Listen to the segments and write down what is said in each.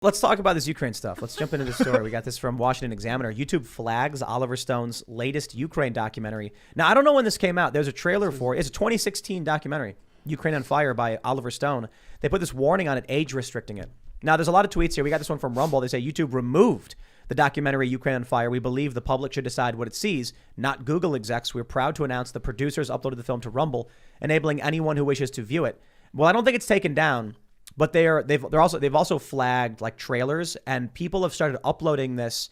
Let's talk about this Ukraine stuff. Let's jump into the story. We got this from Washington Examiner. YouTube flags Oliver Stone's latest Ukraine documentary. Now, I don't know when this came out. There's a trailer for it. It's a 2016 documentary, Ukraine on Fire by Oliver Stone. They put this warning on it, age restricting it. Now, there's a lot of tweets here. We got this one from Rumble. They say YouTube removed the documentary Ukraine on Fire. We believe the public should decide what it sees, not Google execs. We're proud to announce the producers uploaded the film to Rumble, enabling anyone who wishes to view it. Well, I don't think it's taken down. But they've also flagged like trailers, and people have started uploading this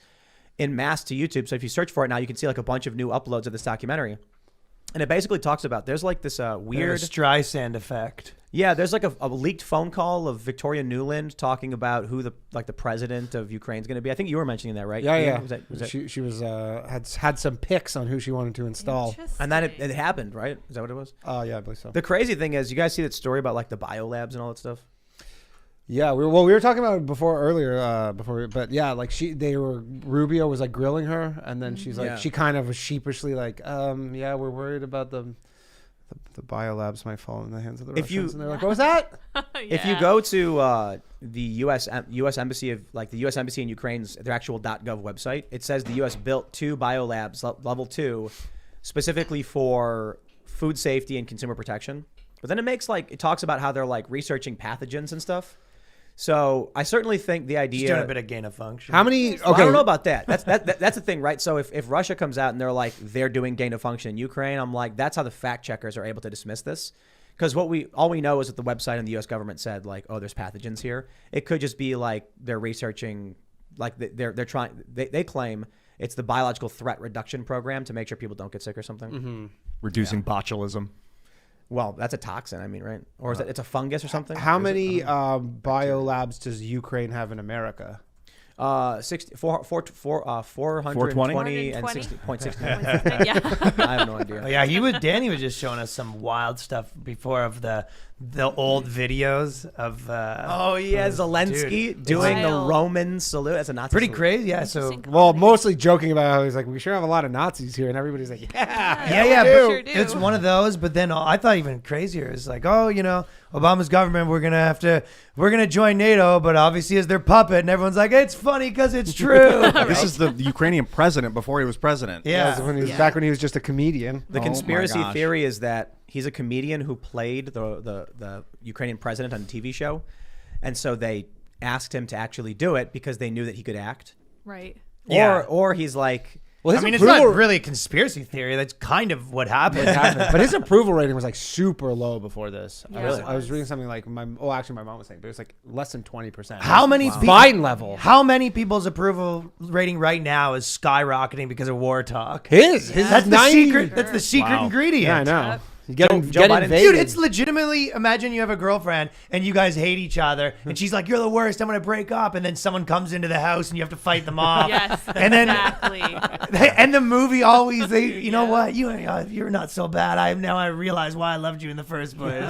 in mass to YouTube. So if you search for it now, you can see like a bunch of new uploads of this documentary. And it basically talks about there's like this weird Streisand effect. Yeah, there's like a leaked phone call of Victoria Nuland talking about who the president of Ukraine is going to be. I think you were mentioning that, right? Yeah. Was that, she was had some picks on who she wanted to install. And then it happened, right? Is that what it was? Yeah, I believe so. The crazy thing is, you guys see that story about like the biolabs and all that stuff? Yeah, we were talking about it earlier, but yeah, like Rubio was like grilling her, and then she's like, she kind of was sheepishly like, yeah, we're worried about the biolabs might fall in the hands of the Russians. And they're like, what was that? If you go to the U.S. Embassy of like the U.S. Embassy in Ukraine's their actual .gov website, it says the U.S. built 2 biolabs level 2 specifically for food safety and consumer protection. But then it talks about how they're like researching pathogens and stuff. So I certainly think the idea. Just doing a bit of gain of function. How many? Okay, well, I don't know about that. That's the thing, right? So if Russia comes out and they're doing gain of function in Ukraine, I'm like, that's how the fact checkers are able to dismiss this, because all we know is that the website and the U.S. government said like, oh, there's pathogens here. It could just be like they're researching, like they're trying. They claim it's the biological threat reduction program to make sure people don't get sick or something. Mm-hmm. Reducing botulism. Well, that's a toxin, I mean, right? Or is it's a fungus or something? How many biolabs does Ukraine have in America? 420 and 60.6. Yeah. I have no idea. Oh, yeah, Danny was just showing us some wild stuff before of the old videos of. Zelensky doing the Roman salute as a Nazi. Pretty salute. crazy, yeah. So Mostly joking about how he's like, we sure have a lot of Nazis here, and everybody's like, yeah, we sure do. It's one of those. But then I thought even crazier is like, Obama's government, we're gonna join NATO, but obviously as their puppet, and everyone's like, it's funny because it's true. This is the Ukrainian president before he was president. Yeah, back when he was just a comedian. The conspiracy theory is that he's a comedian who played the Ukrainian president on a TV show, and so they asked him to actually do it because they knew that he could act. Right. Or he's like. Well, I mean, it's not really a conspiracy theory. That's kind of what happened. But his approval rating was like super low before this. Yeah, I was reading something like my mom was saying, but it was like less than 20%. How many people? Biden level? How many people's approval rating right now is skyrocketing because of war talk? His That's the 90. secret. That's the secret ingredient. Yeah, I know. Yep. Get Joe Biden. invaded. Dude, it's legitimately, imagine you have a girlfriend and you guys hate each other and she's like, you're the worst, I'm going to break up. And then someone comes into the house and you have to fight them off. Yes. And then, exactly. and the movie always, you know what, you're not so bad. Now I realize why I loved you in the first place.